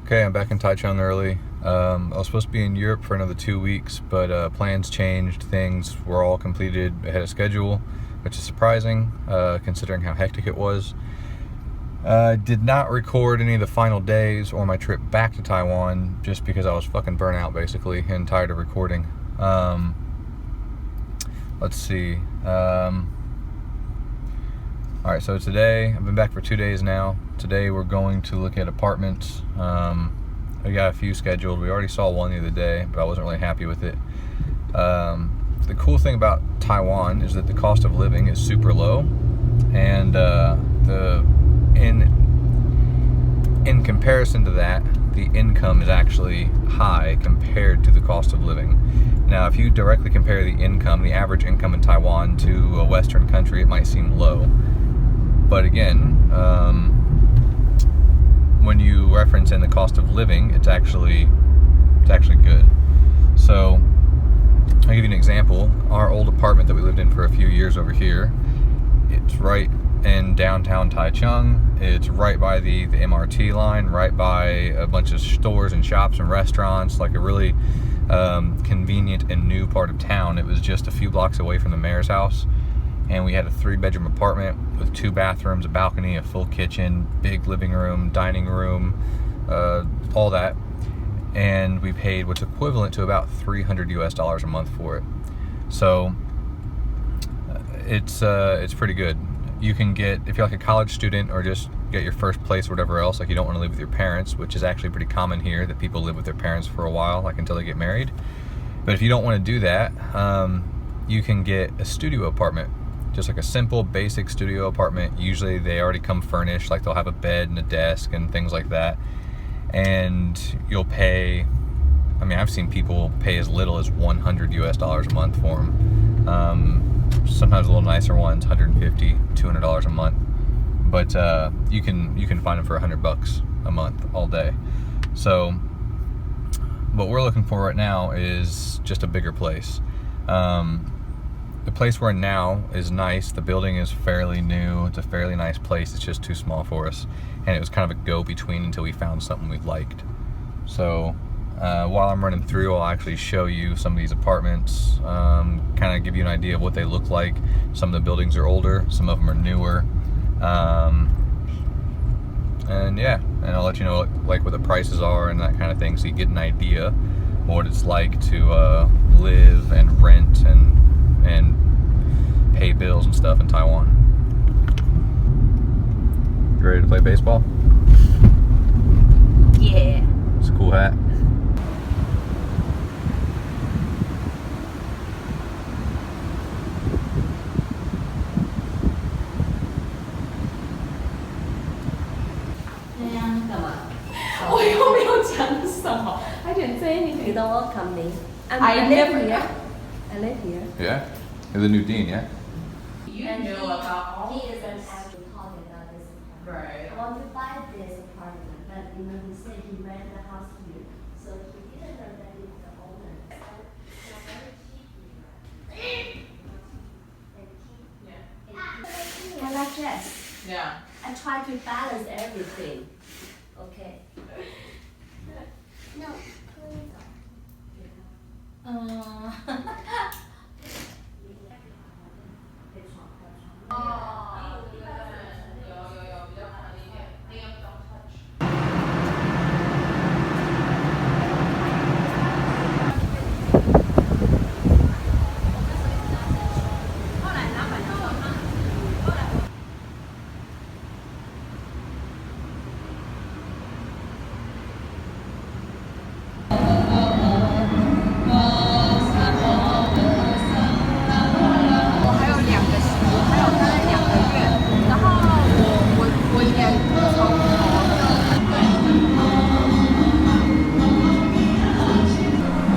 Okay, I'm back in Taichung early. I was supposed to be in Europe for another 2 weeks, but plans changed. Things were all completed ahead of schedule, which is surprising considering how hectic it was. Did not record any of the final days or my trip back to Taiwan just because I was fucking burnt out basically and tired of recording. Let's see. Alright, so today, I've been back for 2 days now. Today we're going to look at apartments. We got a few scheduled. We already saw one the other day, but I wasn't really happy with it. The cool thing about Taiwan is that the cost of living is super low, and in comparison to that, the income is actually high compared to the cost of living. Now, if you directly compare the income, the average income in Taiwan to a Western country, it might seem low. But again, when you reference in the cost of living, it's actually good. So I'll give you an example. Our old apartment that we lived in for a few years over here, it's right in downtown Taichung. It's right by the MRT line, right by a bunch of stores and shops and restaurants, like a really convenient and new part of town. It was just a few blocks away from the mayor's house. And we had a 3-bedroom apartment with 2 bathrooms, a balcony, a full kitchen, big living room, dining room, all that. And we paid what's equivalent to about $300 US a month for it. So it's pretty good. You can get, if you're like a college student or just get your first place or whatever else, like you don't want to live with your parents, which is actually pretty common here, that people live with their parents for a while, like until they get married. But if you don't want to do that, you can get a studio apartment. Just like a simple, basic studio apartment. Usually they already come furnished, like they'll have a bed and a desk and things like that. And you'll pay, I mean, I've seen people pay as little as $100 US a month for them. Sometimes a little nicer ones, $150, $200 a month. But you can find them for $100 a month all day. So what we're looking for right now is just a bigger place. The place we're in now is nice. The building is fairly new. It's a fairly nice place. It's just too small for us. And it was kind of a go-between until we found something we liked. So while I'm running through, I'll actually show you some of these apartments, kind of give you an idea of what they look like. Some of the buildings are older, some of them are newer. And yeah, and I'll let you know like what the prices are and that kind of thing, so you get an idea of what it's like to live and rent and pay bills and stuff in Taiwan. You ready to play baseball? Yeah. It's a cool hat. I didn't say anything. You don't welcome me. I live here. I live here. Yeah? You're the new dean, yeah? You know about all He isn't actually talking about this apartment. Right. I want to buy this apartment, but you know, he said he rented the house here, so he didn't know that he's the owner. So it's very cheap. Yeah. I like this. Yeah. I try to balance everything. Okay. No, please.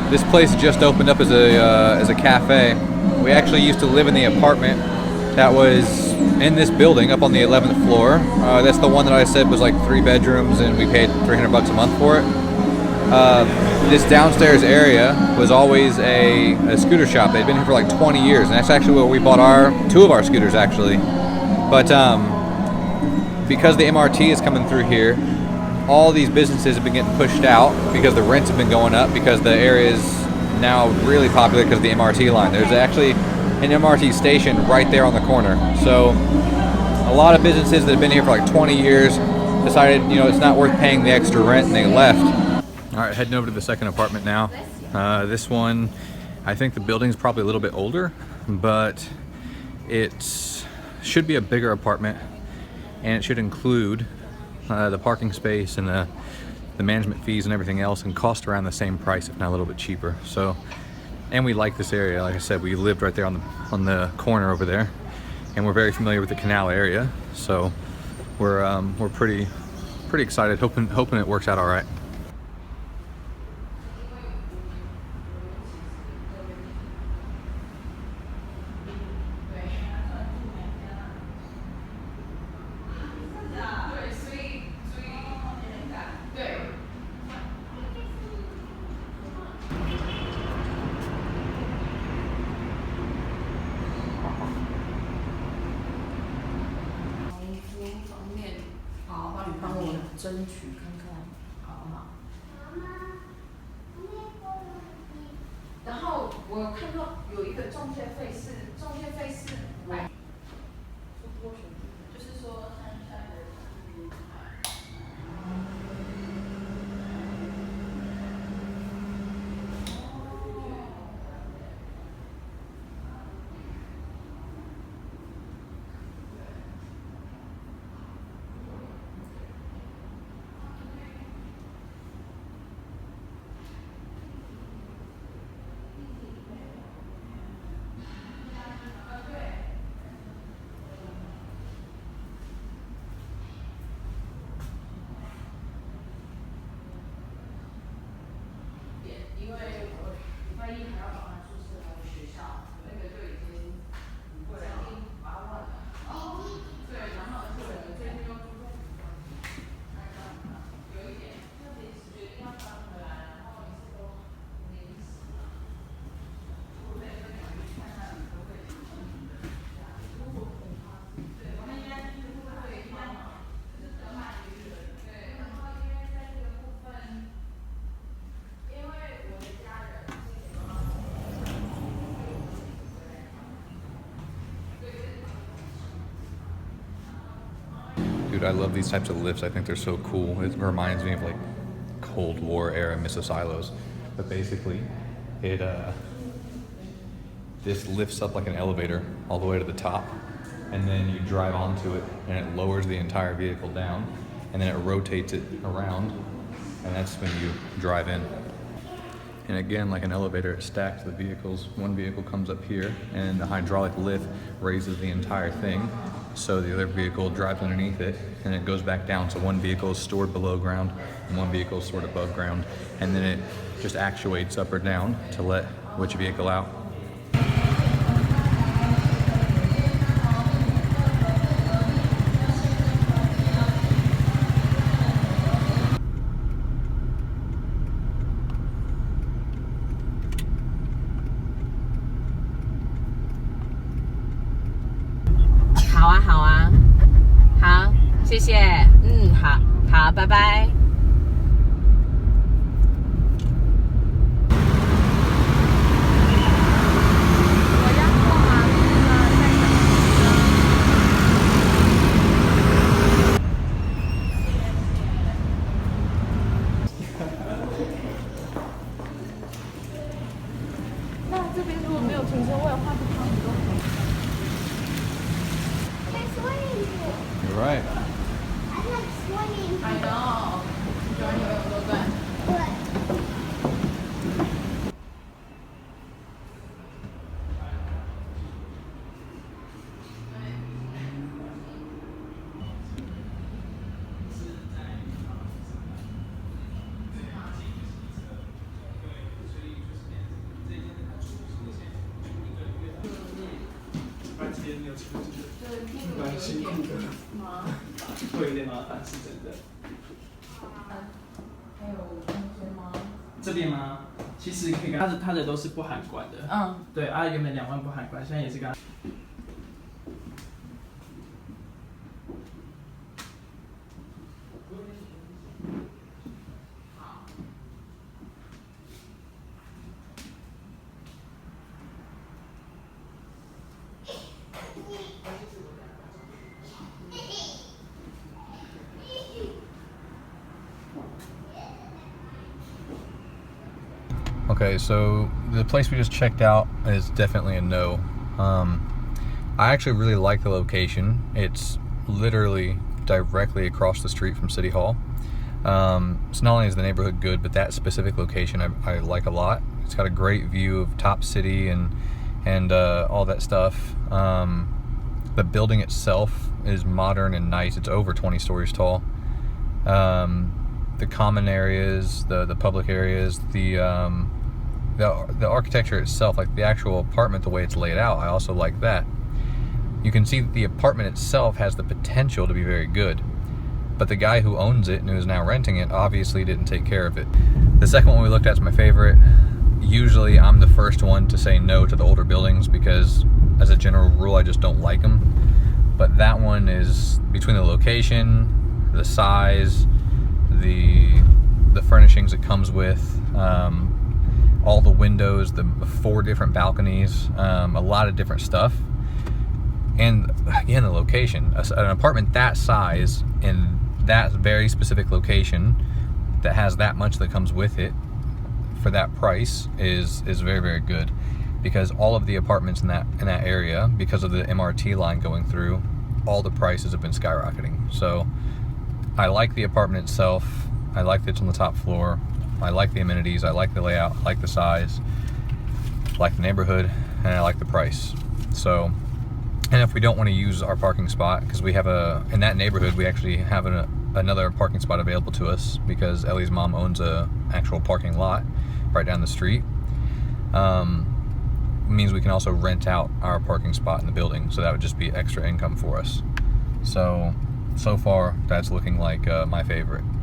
This place just opened up as a cafe. We actually used to live in the apartment that was in this building up on the 11th floor. That's the one that I said was like 3 bedrooms and we paid $300 a month for it. This downstairs area was always a scooter shop. They'd been here for like 20 years, and that's actually where we bought 2 of our scooters actually. But because the MRT is coming through here, all these businesses have been getting pushed out because the rents have been going up because the area is now really popular because of the MRT line. There's actually an MRT station right there on the corner. So a lot of businesses that have been here for like 20 years decided, you know, it's not worth paying the extra rent, and they left. All right, heading over to the second apartment now. This one, I think the building's probably a little bit older, but it should be a bigger apartment, and it should include the parking space and the management fees and everything else, and cost around the same price, if not a little bit cheaper. So, and we like this area. Like I said, we lived right there on the corner over there, and we're very familiar with the canal area. So we're pretty excited, hoping it works out all right.帮我争取看看，好不好？然后我看到有一个中介费是100，就是说看一下因为我礼拜一还要找他宿舍还有学校，那个就已经将近8万了。哦，对，然后而且我们最近又住在有一点，就临时决定要搬回来，然后一切都临时。我在这考虑看看可不可以如果可以的话，对，我们应该就是会应该就是等满1个月，对，然后因为在这个部分。因为我的家人Dude, I love these types of lifts. I think they're so cool. It reminds me of like Cold War era missile silos. But basically, this lifts up like an elevator all the way to the top, and then you drive onto it, and it lowers the entire vehicle down, and then it rotates it around, and that's when you drive in. And again, like an elevator, it stacks the vehicles. One vehicle comes up here, and the hydraulic lift raises the entire thing, so the other vehicle drives underneath it, and it goes back down. So one vehicle is stored below ground, and one vehicle is stored above ground, and then it just actuates up or down to let which vehicle out. Hảo, 谢谢，好，拜拜。那这边如果没有停车位的话，就差不多。You're right. I like swimming. I know. 喜欢游泳对不对？对。蛮辛苦的，会有点麻烦，是真的。还有空间吗？这边吗？其实可以跟他的都是不含管的。对，原本2万不含管，现在也是跟他。Okay, so the place we just checked out is definitely a no. I actually really like the location. It's literally directly across the street from City Hall. So not only is the neighborhood good, but that specific location I like a lot. It's got a great view of Top City and all that stuff. The building itself is modern and nice. It's over 20 stories tall. The common areas, the public areas, the architecture itself, like the actual apartment, the way it's laid out, I also like that. You can see that the apartment itself has the potential to be very good, but the guy who owns it and who is now renting it obviously didn't take care of it. The second one we looked at is my favorite. Usually I'm the first one to say no to the older buildings because as a general rule I just don't like them, but that one is, between the location, the size, the furnishings it comes with, all the windows, the 4 different balconies, a lot of different stuff, and again the location. An apartment that size in that very specific location that has that much that comes with it for that price is very, very good, because all of the apartments in that area, because of the MRT line going through, all the prices have been skyrocketing. So I like the apartment itself. I like that it's on the top floor. I like the amenities. I like the layout. I like the size. I like the neighborhood, and I like the price. So, and if we don't want to use our parking spot, because we have in that neighborhood we actually have another parking spot available to us, because Ellie's mom owns a actual parking lot right down the street. Means we can also rent out our parking spot in the building, so that would just be extra income for us. So far that's looking like my favorite.